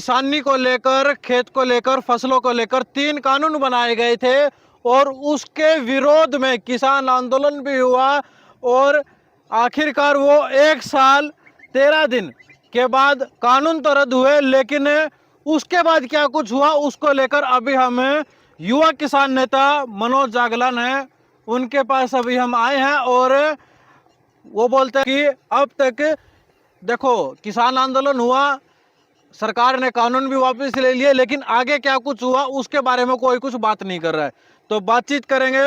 किसानी को लेकर, खेत को लेकर, फसलों को लेकर 3 कानून बनाए गए थे और उसके विरोध में किसान आंदोलन भी हुआ और आखिरकार वो 1 साल 13 दिन के बाद कानून तो रद्द हुए, लेकिन उसके बाद क्या कुछ हुआ उसको लेकर अभी हम युवा किसान नेता मनोज जागलन है उनके पास अभी हम आए हैं और वो बोलते हैं कि अब तक देखो किसान आंदोलन हुआ, सरकार ने कानून भी वापस ले लिए, लेकिन आगे क्या कुछ हुआ उसके बारे में कोई कुछ बात नहीं कर रहा है। तो बातचीत करेंगे।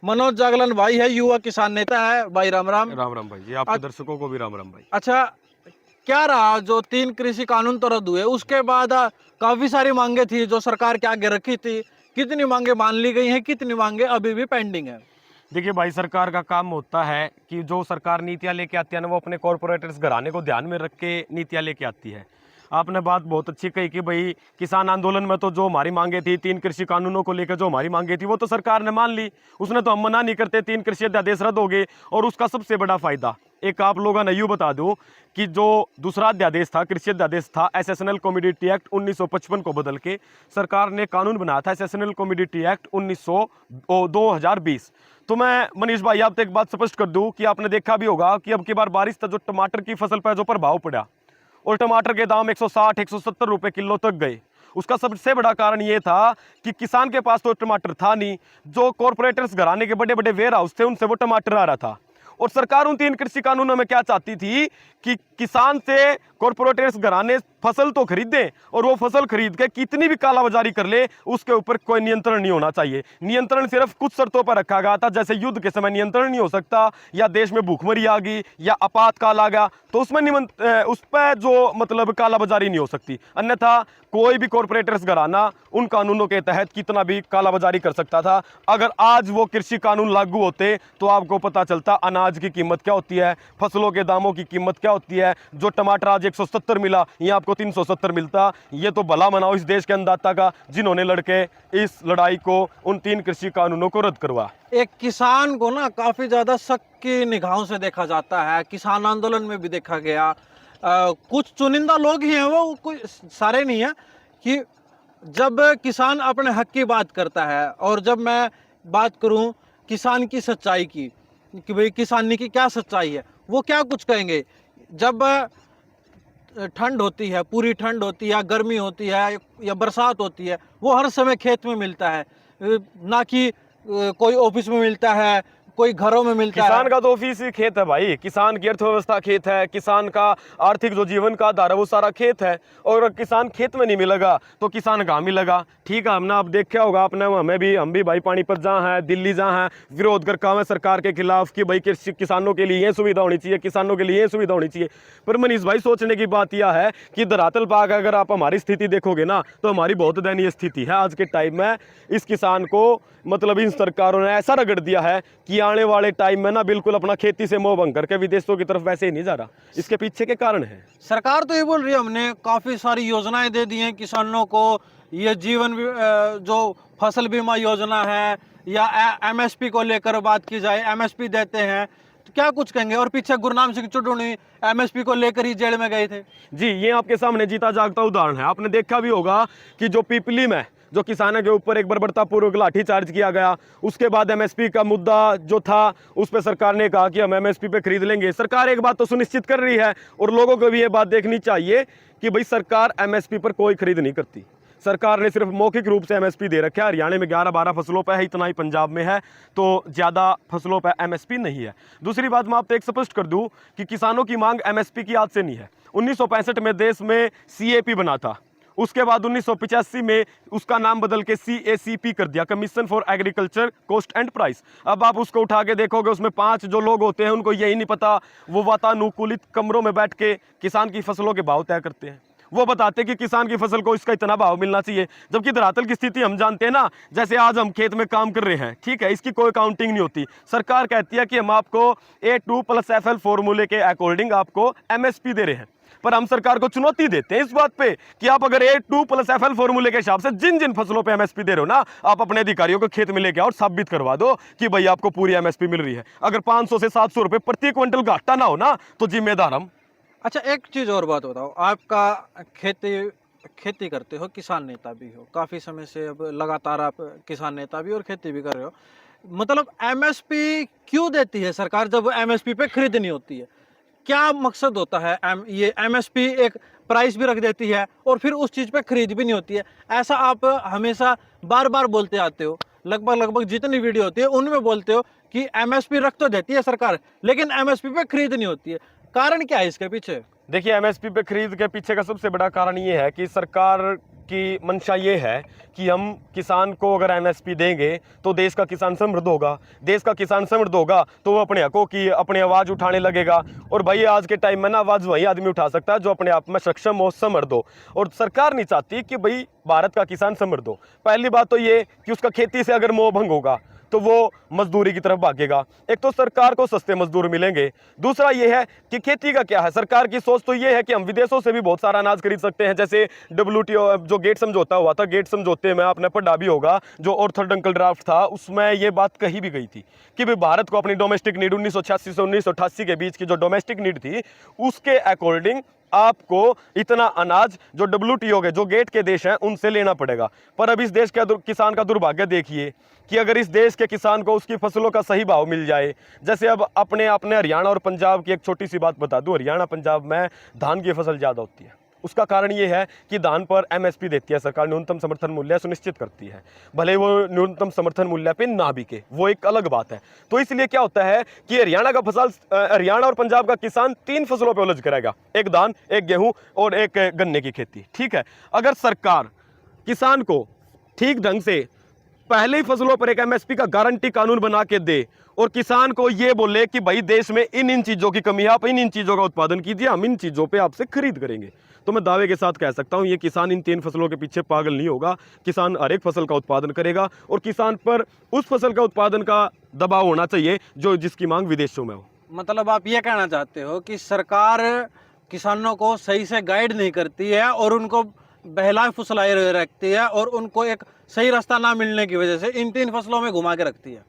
मनोज जागलन भाई है, युवा किसान नेता है। भाई राम राम। राम राम भाई जी, आपके दर्शकों को भी राम राम भाई। अच्छा, क्या रहा जो 3 कृषि कानून तो रद्द हुए, उसके बाद काफी सारी मांगे थी जो सरकार के आगे रखी थी, कितनी मांगे मान ली गई हैं, कितनी मांगे अभी भी पेंडिंग है? देखिए भाई, सरकार का काम होता है कि जो सरकार नीतियां लेके आती है ना, वो अपने कॉरपोरेटर्स घराने को ध्यान में रख के नीतियां लेके आती है। आपने बात बहुत अच्छी कही कि भाई किसान आंदोलन में तो जो हमारी मांगे थी, 3 कृषि कानूनों को लेकर जो हमारी मांगे थी, वो तो सरकार ने मान ली। उसने तो हम मना नहीं करते, 3 कृषि अध्यादेश रद्द हो गए। और उसका सबसे बड़ा फायदा एक आप लोगों ने यूँ बता दूं कि जो दूसरा अध्यादेश था, कृषि अध्यादेश था, एसेशनल कमोडिटी एक्ट 1955 को बदल के सरकार ने कानून बनाया था एसेशनल कमोडिटी एक्ट 2020। तो मैं मनीष भाई आपसे एक बात स्पष्ट कर दूं कि आपने देखा भी होगा कि अब की बार बारिश था, जो टमाटर की फसल पर जो प्रभाव पड़ा और टमाटर के दाम 160-170 रुपए किलो तक गए। उसका सबसे बड़ा कारण ये था कि किसान के पास तो टमाटर था नहीं, जो कॉरपोरेटर्स घराने के बड़े बड़े वेयर हाउस थे उनसे वो टमाटर आ रहा था। और सरकार उन 3 कृषि कानूनों में क्या चाहती थी कि किसान से कॉरपोरेटर्स घराने फसल तो खरीदें और वो फसल खरीद के कितनी भी कालाबाजारी कर ले उसके ऊपर कोई नियंत्रण नहीं होना चाहिए। नियंत्रण सिर्फ कुछ शर्तों पर रखा गया था, जैसे युद्ध के समय नियंत्रण नहीं हो सकता, या देश में भूखमरी आ गई या आपातकाल आ गया तो उसमें उस पर जो मतलब कालाबाजारी नहीं हो सकती। अन्यथा कोई भी कॉरपोरेटर्स घराना उन कानूनों के तहत कितना भी कालाबाजारी कर सकता था। अगर आज वो कृषि कानून लागू होते तो आपको पता चलता अनाज की कीमत क्या होती है, फसलों के दामों की कीमत क्या होती है। जो टमाटर आज 170 मिला, ये आपको 370 मिलता। ये तो भला मनाओ इस देश के अन्नदाता का जिन्होंने लड़के इस लड़ाई को उन 3 कृषि कानूनों को रद्द करवा। एक किसान को ना काफी ज्यादा शक की निगाहों से देखा जाता है, किसान आंदोलन में भी देखा गया। कुछ चुनिंदा लोग ही हैं, वो कोई सारे नहीं है, कि जब किसान अपने हक की बात करता है और जब मैं बात करूं किसान की सच्चाई की कि भाई किसानी की क्या सच्चाई है, वो क्या कुछ कहेंगे। जब ठंड होती है, पूरी ठंड होती है या गर्मी होती है या बरसात होती है, वो हर समय खेत में मिलता है, ना कि कोई ऑफिस में मिलता है, कोई घरों में मिलता है। किसान का तो ऑफिस ही खेत है भाई, किसान की अर्थव्यवस्था खेत है, किसान का आर्थिक जो जीवन का आधार है वो सारा खेत है। और किसान खेत में नहीं मिलेगा तो किसान कहाँ मिलेगा? ठीक है, हमने अब देखा होगा आपने, हम भी भाई पानीपत जहाँ है, दिल्ली जहाँ है, विरोध कर काम है सरकार के खिलाफ कि भाई किसानों के लिए ये सुविधा होनी चाहिए, किसानों के लिए ये सुविधा होनी चाहिए। पर मनीष भाई सोचने की बात यह है कि धरातल पाक अगर आप हमारी स्थिति देखोगे ना तो हमारी बहुत दयनीय स्थिति है आज के टाइम में। इस किसान को मतलब इन सरकारों ने ऐसा रगड़ दिया है कि आने वाले टाइम में ना बिल्कुल अपना खेती से मोह भंग करके विदेशों की तरफ वैसे ही नहीं जा रहा। इसके पीछे के कारण है सरकार तो ये बोल रही है हमने काफी सारी योजनाएं दे दी हैं किसानों को, ये जीवन जो फसल बीमा योजना है या एमएसपी को लेकर बात की जाए, एमएसपी देते हैं, तो क्या कुछ कहेंगे। और पीछे गुरनाम सिंह चुड्डू एमएसपी को लेकर ही जेल में गए थे। जी, ये आपके सामने जीता जागता उदाहरण है। आपने देखा भी होगा कि जो पीपली में जो किसानों के ऊपर एक बर्बरतापूर्वक लाठीचार्ज किया गया, उसके बाद एमएसपी का मुद्दा जो था उस पर सरकार ने कहा कि हम एमएसपी पे खरीद लेंगे। सरकार एक बात तो सुनिश्चित कर रही है और लोगों को भी ये बात देखनी चाहिए कि भाई सरकार एमएसपी पर कोई खरीद नहीं करती। सरकार ने सिर्फ मौखिक रूप से एमएसपी दे रखा है। हरियाणा में 11-12 फसलों पर है, इतना ही पंजाब में है, तो ज़्यादा फसलों पर एमएसपी नहीं है। दूसरी बात मैं आपको एक स्पष्ट कर दूं कि किसानों की मांग एमएसपी की आज से नहीं है। 1965 में देश में सीएपी बना था, उसके बाद 1985 में उसका नाम बदल के CACP कर दिया, commission for agriculture cost and price. अब आप उसको उठा के देखोगे, उसमें 5 जो लोग होते हैं उनको यही नहीं पता, वो वातानुकूलित कमरों में बैठ के किसान की फसलों के भाव तय करते हैं। वो बताते हैं कि किसान की फसल को इसका इतना भाव मिलना चाहिए, जबकि धरातल की स्थिति हम जानते हैं ना। जैसे आज हम खेत में काम कर रहे हैं, ठीक है, इसकी कोई काउंटिंग नहीं होती। सरकार कहती है कि हम आपको A2+FL फॉर्मूले के अकॉर्डिंग आपको MSP दे रहे हैं, पर हम सरकार को चुनौती देते हैं इस बात पे कि आप अगर A2+FL फॉर्मूले के हिसाब से जिन जिन फसलों पे MSP दे रहे हो ना, आप अपने अधिकारियों को खेत में लेके आओ और साबित करवा दो कि भाई आपको पूरी MSP मिल रही है। अगर 500 से 700 रुपए प्रति क्विंटल घाटा ना हो ना तो जिम्मेदार हम। अच्छा, एक चीज और बात बताओ, आपका खेती खेती करते हो, किसान नेता भी हो, काफ़ी समय से अब लगातार आप किसान नेता भी और खेती भी कर रहे हो। मतलब एमएसपी क्यों देती है सरकार जब एमएसपी पे खरीदनी होती है? क्या मकसद होता है ये एमएसपी एक प्राइस भी रख देती है और फिर उस चीज़ पे खरीद भी नहीं होती है। ऐसा आप हमेशा बार-बार बोलते आते हो। लगभग जितनी वीडियो होती है उनमें बोलते हो कि एमएसपी रख तो देती है सरकार, लेकिन एमएसपी पे खरीद नहीं होती है। कारण क्या है इसके पीछे? देखिए, एमएसपी पे खरीद के पीछे का सबसे बड़ा कारण ये है कि सरकार की मंशा ये है कि हम किसान को अगर एमएसपी देंगे तो देश का किसान समृद्ध होगा। देश का किसान समृद्ध होगा तो वो अपने हकों की अपनी आवाज़ उठाने लगेगा। और भाई आज के टाइम में ना आवाज़ वही आदमी उठा सकता है जो अपने आप में सक्षम हो, समृद्ध हो। और सरकार नहीं चाहती कि भाई भारत का किसान समृद्ध हो। पहली बात तो ये कि उसका खेती से अगर मोह भंग होगा तो वो मजदूरी की तरफ भागेगा। एक तो सरकार को सस्ते मजदूर मिलेंगे, दूसरा ये है कि खेती का क्या है, सरकार की सोच तो ये है कि हम विदेशों से भी बहुत सारा अनाज खरीद सकते हैं। जैसे WTO जो गेट समझौता हुआ था, गेट समझौते में आपने पढ़ा भी होगा, जो ऑर्थोडंकल ड्राफ्ट था उसमें ये बात कही भी गई थी कि भाई भारत को अपनी डोमेस्टिक नीड 1986 से 1988 के बीच की जो डोमेस्टिक नीड थी उसके अकॉर्डिंग आपको इतना अनाज जो WTO के जो गेट के देश हैं उनसे लेना पड़ेगा। पर अब इस देश के किसान का दुर्भाग्य देखिए कि अगर इस देश के किसान को उसकी फसलों का सही भाव मिल जाए, जैसे अब अपने हरियाणा और पंजाब की एक छोटी सी बात बता दूं, हरियाणा पंजाब में धान की फसल ज़्यादा होती है। उसका कारण ये है कि धान पर एमएसपी देती है सरकार, न्यूनतम समर्थन मूल्य सुनिश्चित करती है। भले वो न्यूनतम समर्थन मूल्य पे ना बिके, वो एक अलग बात है। तो इसलिए क्या होता है कि हरियाणा और पंजाब का किसान 3 फसलों पे उलझ करेगा, एक धान, एक गेहूं और एक गन्ने की खेती। ठीक है, अगर सरकार किसान को ठीक ढंग से पहले ही फसलों पर एक एमएसपी का गारंटी कानून बना के दे और किसान को ये बोले कि भाई देश में इन चीजों की कमी है, आप इन चीजों का उत्पादन कीजिए, हम इन चीजों पे आपसे खरीद करेंगे, तो मैं दावे के साथ कह सकता हूं ये किसान इन 3 फसलों के पीछे पागल नहीं होगा। किसान हर एक फसल का उत्पादन करेगा और किसान पर उस फसल का उत्पादन का दबाव होना चाहिए जो जिसकी मांग विदेशों में हो। मतलब आप ये कहना चाहते हो कि सरकार किसानों को सही से गाइड नहीं करती है और उनको बहलाए फुसलाए रखती है और उनको एक सही रास्ता ना मिलने की वजह से इन 3 फसलों में घुमा के रखती है।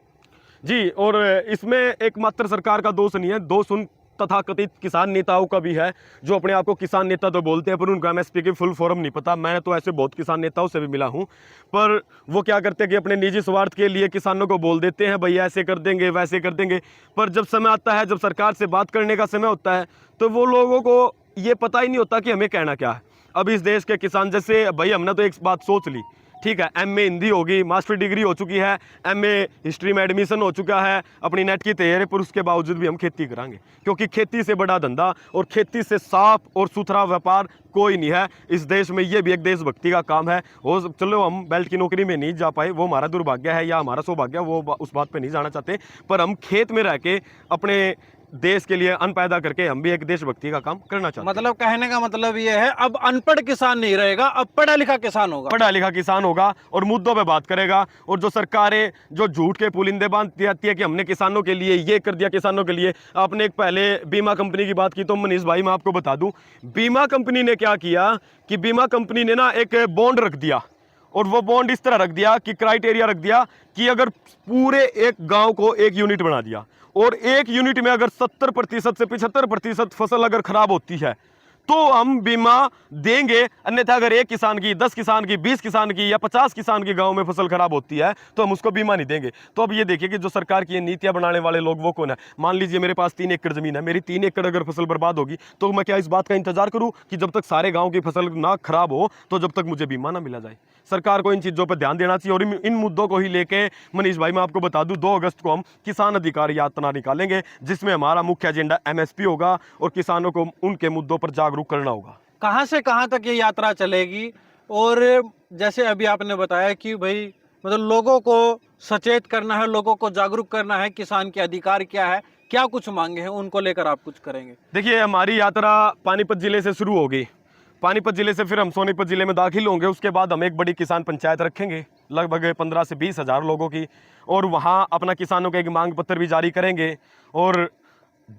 जी, और इसमें एकमात्र सरकार का दोष नहीं है, दोष उन तथाकथित किसान नेताओं का भी है जो अपने आप को किसान नेता तो बोलते हैं पर उनको एमएसपी की फुल फॉर्म नहीं पता। मैंने तो ऐसे बहुत किसान नेताओं से भी मिला हूं, पर वो क्या करते हैं कि अपने निजी स्वार्थ के लिए किसानों को बोल देते हैं भाई ऐसे कर देंगे वैसे कर देंगे, पर जब समय आता है, जब सरकार से बात करने का समय होता है, तो वो लोगों को ये पता ही नहीं होता कि हमें कहना क्या है। अब इस देश के किसान, जैसे भाई हमने तो एक बात सोच ली, ठीक है, एमए हिंदी होगी, मास्टर डिग्री हो चुकी है, एमए हिस्ट्री में एडमिशन हो चुका है, अपनी नेट की तैयारी, पर उसके बावजूद भी हम खेती करांगे क्योंकि खेती से बड़ा धंधा और खेती से साफ और सुथरा व्यापार कोई नहीं है इस देश में। ये भी एक देशभक्ति का काम है। वो चलो हम बेल्ट की नौकरी में नहीं जा पाए, वो हमारा दुर्भाग्य है या हमारा सौभाग्य, वो उस बात पे नहीं जाना चाहते, पर हम खेत में रह के अपने देश के लिए अन्न पैदा करके हम भी एक देशभक्ति का काम करना चाहते हैं। मतलब कहने का मतलब ये है अब अनपढ़ किसान नहीं रहेगा, अब पढ़ा लिखा किसान होगा। पढ़ा लिखा किसान होगा और मुद्दों पे बात करेगा। और जो सरकारें जो झूठ के पुलिंदे बांधती रहती है कि हमने किसानों के लिए ये कर दिया, किसानों के लिए। आपने एक पहले बीमा कंपनी की बात की, तो मनीष भाई मैं आपको बता दूं, बीमा कंपनी ने क्या किया कि बीमा कंपनी ने ना एक बॉन्ड रख दिया, और वो बॉन्ड इस तरह रख दिया कि क्राइटेरिया रख दिया कि अगर पूरे एक गांव को एक यूनिट बना दिया और एक यूनिट में अगर 70% से 75% फसल अगर खराब होती है तो हम बीमा देंगे, अन्यथा अगर 1 किसान की, 10 किसान की, 20 किसान की या 50 किसान की गांव में फसल खराब होती है तो हम उसको बीमा नहीं देंगे। तो अब ये देखिए कि जो सरकार की ये नीतियां बनाने वाले लोग वो कौन है। मान लीजिए मेरे पास 3 एकड़ जमीन है, मेरी 3 एकड़ अगर फसल बर्बाद होगी तो मैं क्या इस बात का इंतजार करूं कि जब तक सारे गाँव की फसल ना खराब हो तो जब तक मुझे बीमा ना मिला जाए। सरकार को इन चीज़ों पर ध्यान देना चाहिए। और इन मुद्दों को ही लेके मनीष भाई मैं आपको बता दूं 2 अगस्त को हम किसान अधिकार यात्रा निकालेंगे, जिसमें हमारा मुख्य एजेंडा एमएसपी होगा और किसानों को उनके मुद्दों पर जागरूक करना होगा। कहाँ से कहाँ तक ये यात्रा चलेगी? और जैसे अभी आपने बताया कि भाई मतलब लोगों को सचेत करना है, लोगों को जागरूक करना है, किसान के अधिकार क्या है, क्या कुछ मांगे हैं, उनको लेकर आप कुछ करेंगे। देखिए हमारी यात्रा पानीपत जिले से शुरू होगी, पानीपत जिले से फिर हम सोनीपत जिले में दाखिल होंगे, उसके बाद हम एक बड़ी किसान पंचायत रखेंगे लगभग 15 से 20 हज़ार लोगों की, और वहाँ अपना किसानों का एक मांग पत्र भी जारी करेंगे। और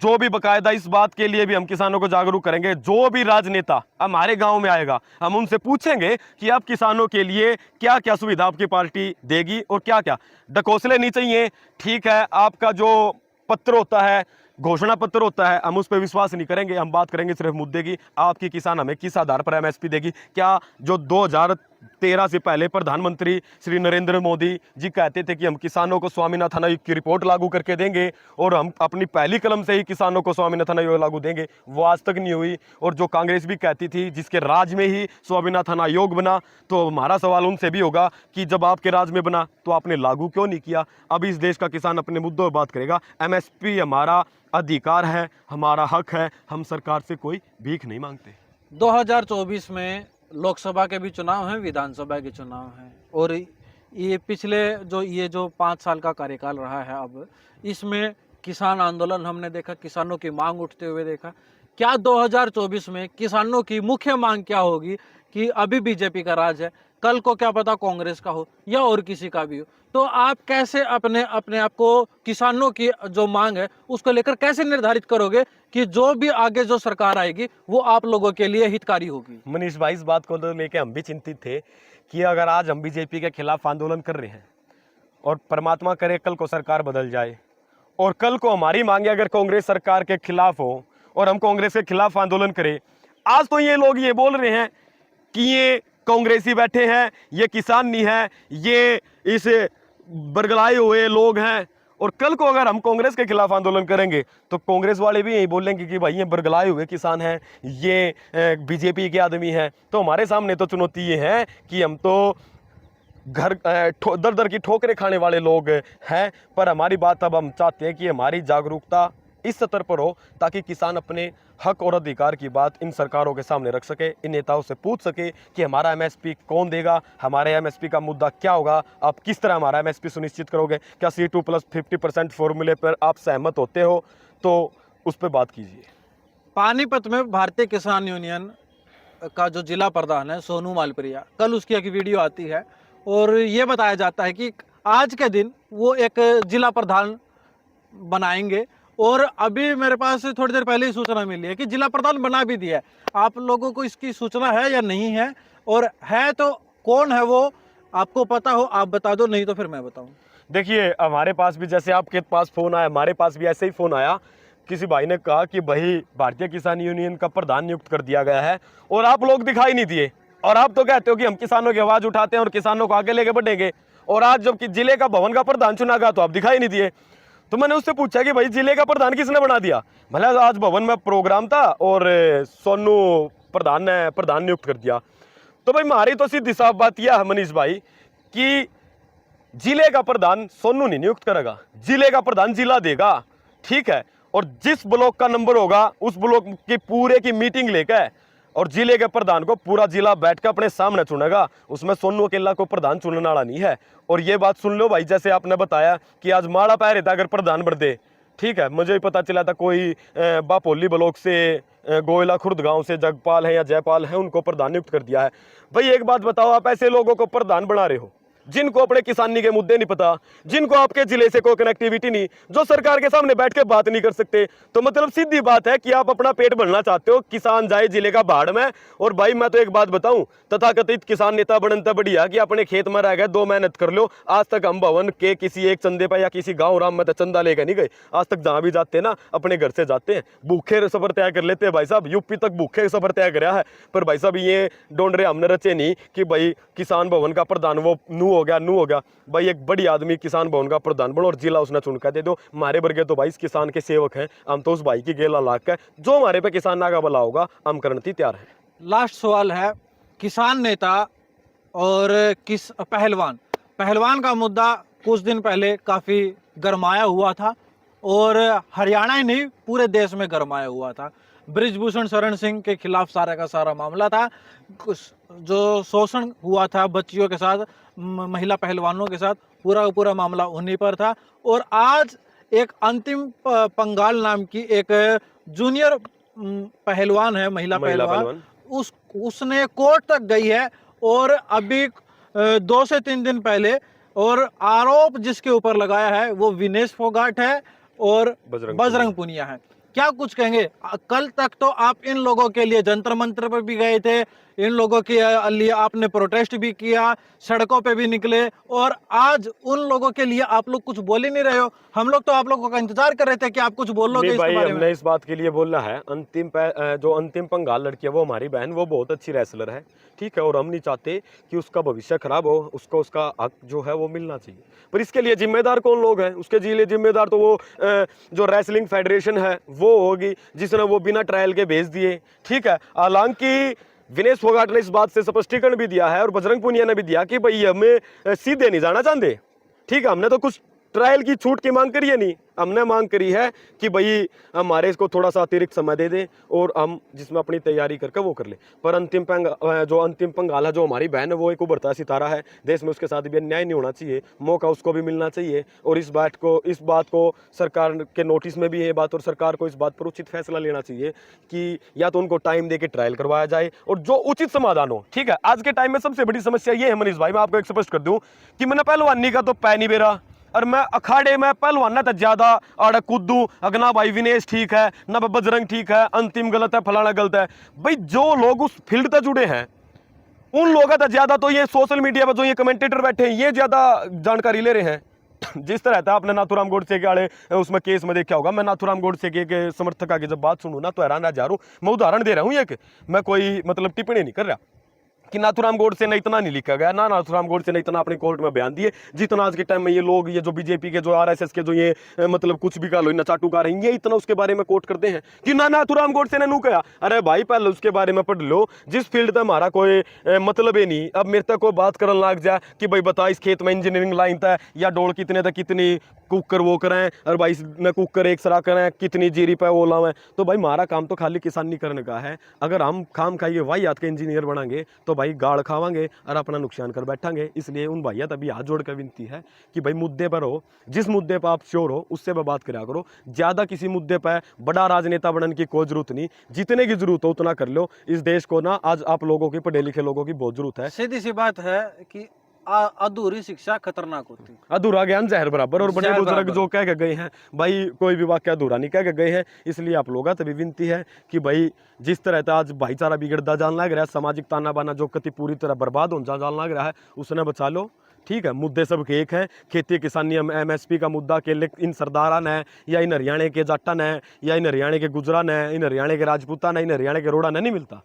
जो भी बकायदा इस बात के लिए भी हम किसानों को जागरूक करेंगे, जो भी राजनेता हमारे गांव में आएगा हम उनसे पूछेंगे कि आप किसानों के लिए क्या क्या सुविधा आपकी पार्टी देगी और क्या क्या। ढकोसले नहीं चाहिए, ठीक है, आपका जो पत्र होता है घोषणा पत्र होता है, हम उस पर विश्वास नहीं करेंगे, हम बात करेंगे सिर्फ मुद्दे की। आपकी किसान हमें किस आधार पर एमएसपी देगी? क्या जो 2013 से पहले प्रधानमंत्री श्री नरेंद्र मोदी जी कहते थे कि हम किसानों को स्वामीनाथन आयोग की रिपोर्ट लागू करके देंगे और हम अपनी पहली कलम से ही किसानों को स्वामीनाथन आयोग लागू देंगे, वो आज तक नहीं हुई। और जो कांग्रेस भी कहती थी, जिसके राज में ही स्वामीनाथन आयोग बना, तो हमारा सवाल उनसे भी होगा कि जब आपके राज में बना तो आपने लागू क्यों नहीं किया? अब इस देश का किसान अपने मुद्दों पर बात करेगा। एमएसपी हमारा अधिकार है, हमारा हक है, हम सरकार से कोई भीख नहीं मांगते। 2024 में लोकसभा के भी चुनाव हैं, विधानसभा के चुनाव हैं, और ये पिछले जो 5 साल का कार्यकाल रहा है, अब इसमें किसान आंदोलन हमने देखा, किसानों की मांग उठते हुए देखा। क्या 2024 में किसानों की मुख्य मांग क्या होगी कि अभी बीजेपी का राज है, कल को क्या पता कांग्रेस का हो या और किसी का भी हो, तो आप कैसे अपने आप को किसानों की जो मांग है उसको लेकर कैसे निर्धारित करोगे कि जो भी आगे जो सरकार आएगी वो आप लोगों के लिए हितकारी होगी? मनीष भाई, इस बात को तो लेके हम भी चिंतित थे कि अगर आज हम बीजेपी के खिलाफ आंदोलन कर रहे हैं और परमात्मा करे कल को सरकार बदल जाए और कल को हमारी मांगे अगर कांग्रेस सरकार के खिलाफ हो और हम कांग्रेस के खिलाफ आंदोलन करें, आज तो ये लोग ये बोल रहे हैं कि ये कांग्रेसी बैठे हैं, ये किसान नहीं है, ये इस बरगलाए हुए लोग हैं, और कल को अगर हम कांग्रेस के खिलाफ आंदोलन करेंगे तो कांग्रेस वाले भी यही बोलेंगे कि भाई ये बरगलाए हुए किसान हैं, ये बीजेपी के आदमी हैं। तो हमारे सामने तो चुनौती ये है कि हम तो घर दर दर की ठोकरें खाने वाले लोग हैं, पर हमारी बात अब हम चाहते हैं कि हमारी जागरूकता इस स्तर पर हो ताकि किसान अपने हक और अधिकार की बात इन सरकारों के सामने रख सके, इन नेताओं से पूछ सके कि हमारा एमएसपी कौन देगा, हमारे एमएसपी का मुद्दा क्या होगा, आप किस तरह हमारा एमएसपी सुनिश्चित करोगे, क्या C2+50% फॉर्मूले पर आप सहमत होते हो, तो उस पर बात कीजिए। पानीपत में भारतीय किसान यूनियन का जो जिला प्रधान है सोनू मालप्रिया, कल उसकी एक वीडियो आती है और ये बताया जाता है कि आज के दिन वो एक जिला प्रधान बनाएंगे, और अभी मेरे पास थोड़ी देर पहले ही सूचना मिली है कि जिला प्रधान बना भी दिया है। आप लोगों को इसकी सूचना है या नहीं है, और है तो कौन है वो, आपको पता हो आप बता दो, नहीं तो फिर मैं बताऊं। देखिए, हमारे पास भी जैसे आपके पास फ़ोन आया, हमारे पास भी ऐसे ही फ़ोन आया। किसी भाई ने कहा कि भाई भारतीय किसान यूनियन का प्रधान नियुक्त कर दिया गया है और आप लोग दिखाई नहीं दिए, और आप तो कहते हो कि हम किसानों की आवाज़ उठाते हैं और किसानों को आगे लेके बढ़ेंगे, और आज जब कि जिले का भवन का प्रधान चुना गया तो आप दिखाई नहीं दिए। तो मैंने उससे पूछा कि भाई जिले का प्रधान किसने बना दिया? भला आज भवन में प्रोग्राम था और सोनू प्रधान ने प्रधान नियुक्त कर दिया। तो भाई हमारी तो सीधी साफ बात यह है मनीष भाई कि जिले का प्रधान सोनू नहीं नियुक्त करेगा, जिले का प्रधान जिला देगा, ठीक है, और जिस ब्लॉक का नंबर होगा उस ब्लॉक की पूरे की मीटिंग लेकर और जिले के प्रधान को पूरा जिला बैठकर अपने सामने चुनेगा। उसमें सोनू अकेला को प्रधान चुनने वाला नहीं है। और ये बात सुन लो भाई, जैसे आपने बताया कि आज माड़ा पैर था अगर प्रधान बढ़ दे, ठीक है, मुझे भी पता चला था कोई बापोली ब्लॉक से गोयला खुर्द गांव से जगपाल है या जयपाल है, उनको प्रधान नियुक्त कर दिया है। भाई एक बात बताओ, आप ऐसे लोगों को प्रधान बना रहे हो जिनको अपने किसानी के मुद्दे नहीं पता, जिनको आपके जिले से कोई कनेक्टिविटी नहीं, जो सरकार के सामने बैठ के बात नहीं कर सकते, तो मतलब सीधी बात है कि आप अपना पेट भरना चाहते हो, किसान जाए जिले का भाड़ में। और भाई मैं तो एक बात बताऊं, तथाकथित किसान नेता बनता बढ़िया कि अपने खेत में रह गए, 2 मेहनत कर लो। आज तक हम भवन के किसी एक चंदे पर या किसी गाँव राम में तो चंदा लेकर नहीं गए। आज तक जहाँ भी जाते ना अपने घर से जाते हैं, भूखे सफर तय कर लेते हैं। भाई साहब यूपी तक भूखे सफर तय कराया है, पर भाई साहब ये ढूंढ रहे हमने रचे नहीं कि भाई किसान भवन का प्रधान वो नू हो गया। भाई एक बड़ी आदमी किसान भवन का प्रधान बनो और जिला उसने चुन कर दे दो। हमारे वर्गे तो भाई इस किसान के सेवक हैं, हम तो उस भाई की गेला लाग कर जो हमारे पे किसान नागा भला होगा हम करने तैयार हैं। लास्ट सवाल है, किसान नेता और पहलवान का मुद्दा कुछ दिन पहले काफी गरमाया हुआ था और हरियाणा ही नहीं पूरे देश में गरमाया हुआ था। बृजभूषण शरण सिंह के खिलाफ सारा का सारा मामला था, जो शोषण हुआ था बच्चियों के साथ, महिला पहलवानों के साथ, पूरा मामला उन्हीं पर था। और आज एक अंतिम पंगाल नाम की एक जूनियर पहलवान है, महिला पहलवान, उसने कोर्ट तक गई है और अभी 2 से 3 दिन पहले, और आरोप जिसके ऊपर लगाया है वो विनेश फोगाट है और बजरंग पुनिया है। क्या कुछ कहेंगे? कल तक तो आप इन लोगों के लिए जंतर मंत्र पर भी गए थे, इन लोगों के लिए आपने प्रोटेस्ट भी किया, सड़कों पे भी निकले, और आज उन लोगों के लिए आप लोग कुछ बोल ही नहीं रहे हो। हम लोग तो आप लोगों का इंतजार कर रहे थे कि आप कुछ बोलोगे नहीं इसके भाई, बारे में। हमने इस बात के लिए बोला है, जो अंतिम पंगाल लड़की है वो हमारी बहन, वो बहुत अच्छी रेसलर है, ठीक है, और हम नहीं चाहते कि उसका भविष्य खराब हो, उसको उसका हक जो है वो मिलना चाहिए। पर इसके लिए जिम्मेदार कौन लोग हैं? उसके लिए जिम्मेदार तो वो जो रेसलिंग फेडरेशन है वो होगी, जिसने वो बिना ट्रायल के भेज दिए, ठीक है। हालांकि विनेश फोगाट ने इस बात से स्पष्टीकरण भी दिया है और बजरंग पुनिया ने भी दिया कि भाई हमें सीधे नहीं जाना चाहते, ठीक है। हमने तो कुछ ट्रायल की छूट की मांग करी है नहीं, हमने मांग करी है कि भाई हमारे इसको थोड़ा सा अतिरिक्त समय दे दें और हम जिसमें अपनी तैयारी करके वो कर ले। पर जो अंतिम पंगाल है, जो हमारी बहन है, वो एक उभरता सितारा है देश में, उसके साथ भी अन्याय नहीं होना चाहिए, मौका उसको भी मिलना चाहिए। और इस बात को सरकार के नोटिस में भी है बात, और सरकार को इस बात पर उचित फैसला लेना चाहिए कि या तो उनको टाइम दे के ट्रायल करवाया जाए और जो उचित समाधान हो, ठीक है। आज के टाइम में सबसे बड़ी समस्या ये है मनीष भाई, मैं आपको एक स्पष्ट कर दूं कि मैंने पहलवानी का तो पै नहीं बेरा, और मैं अखाड़े में पहलवान तो ज्यादा आड़े कूदू अगना भाई विनेश ठीक है ना, बजरंग ठीक है, अंतिम गलत है, फलाना गलत है। भाई जो लोग उस फील्ड से जुड़े हैं उन लोगों का ज्यादा तो ये सोशल मीडिया पर जो ये कमेंटेटर बैठे हैं ये ज्यादा जानकारी ले रहे हैं। जिस तरह था आपने नाथूराम गोडसे के आड़े उसमें केस में देखा होगा, मैं नाथूराम गोडसे के समर्थक की जब बात सुनूं ना तो हैरान रह जा रहा हूं। मैं उदाहरण दे रहा हूं, एक मैं कोई मतलब टिप्पणी नहीं कर रहा कि नाथूराम गोडसे ने इतना नहीं लिखा गया ना, नाथूराम गोडसे ने इतना अपने कोर्ट में बयान दिए जितना आज के टाइम में ये लोग, ये जो बीजेपी के, जो आरएसएस के, जो ये मतलब कुछ भी कालो नचाटुकार हैं, ये इतना उसके बारे में कोट करते हैं कि ना नाथूराम गोडसे ने नू कहा। अरे भाई पहले उसके बारे में पढ़ लो, जिस फील्ड में हमारा कोई मतलब ही नहीं। अब मेरे तक कोई बात करने लग जाए कि भाई बता इस खेत में इंजीनियरिंग लाइन था या डोल कितने तक कितनी कुकर वो करें, और भाई इसमें कुकर एक सरा करें, कितनी जीरी पे वो लावें, तो भाई हमारा काम तो खाली किसानी करने का है। अगर हम खाम खाइए वाहियात के इंजीनियर बनाएंगे तो भाई गाड़ खावांगे और अपना नुकसान कर बैठांगे। इसलिए उन भैया तभी हाथ जोड़ कर विनती है कि भाई मुद्दे पर हो, जिस मुद्दे पर आप श्योर हो उससे पर बात करा करो। ज्यादा किसी मुद्दे पर बड़ा राजनेता बनने की कोई जरूरत नहीं, जितने की जरूरत हो उतना कर लो। इस देश को ना आज आप लोगों की, पढ़े लिखे लोगों की बहुत जरूरत है। सीधी सी बात है कि अधूरी शिक्षा खतरनाक होती है, अधूरा ज्ञान जहर बराबर। और बड़े जहर बुजुर्ग बराबर। जो कह के गए हैं भाई, कोई भी वाक्य अधूरा नहीं कह के गए हैं। इसलिए आप लोगों तभी विनती है कि भाई जिस तरह से आज भाईचारा बिगड़ता जान लग रहा है, सामाजिक ताना बाना जो कति पूरी तरह बर्बाद हो जान लग रहा है, उसने बचा लो, ठीक है। मुद्दे सब के एक है, खेती किसानी एमएसपी का मुद्दा के इन सरदारा ने, या इन हरियाणा के जाटा ने, या इन हरियाणा के गुजरा ने, इन हरियाणा के राजपूता ने, इन हरियाणा के रोड़ा ने नहीं मिलता,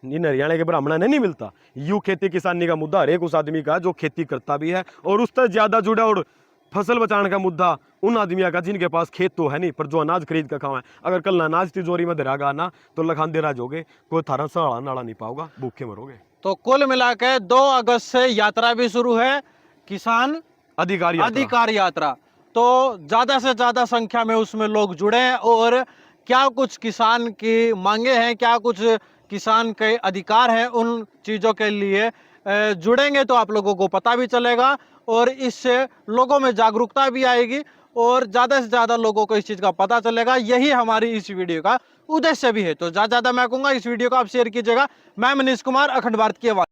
इन हरियाणा के ब्राह्मण ने नहीं मिलता। यूं खेती किसानी का मुद्दा हर एक उस आदमी का जो खेती करता भी है और उससे ज्यादा जुड़ा, और फसल बचाने का मुद्दा उन आदमियों का जिनके पास खेत तो है नहीं पर जो अनाज खरीद कर खावा है। अगर कल अनाज तिजोरी में धरागा ना तो लखानदे राज होगे, कोई थारा सड़ा नाड़ा नहीं पाओगा, भूखे मरोगे। तो कुल मिलाकर 2 अगस्त से यात्रा भी शुरू है, किसान अधिकार यात्रा। तो ज्यादा से ज्यादा संख्या में उसमें लोग जुड़े हैं, और क्या कुछ किसान की मांगे हैं, क्या कुछ किसान के अधिकार हैं, उन चीजों के लिए जुड़ेंगे तो आप लोगों को पता भी चलेगा, और इससे लोगों में जागरूकता भी आएगी और ज्यादा से ज्यादा लोगों को इस चीज का पता चलेगा। यही हमारी इस वीडियो का उद्देश्य भी है। तो ज्यादा मैं कहूंगा इस वीडियो को आप शेयर कीजिएगा। मैं मनीष कुमार, अखंड भारत की आवाज।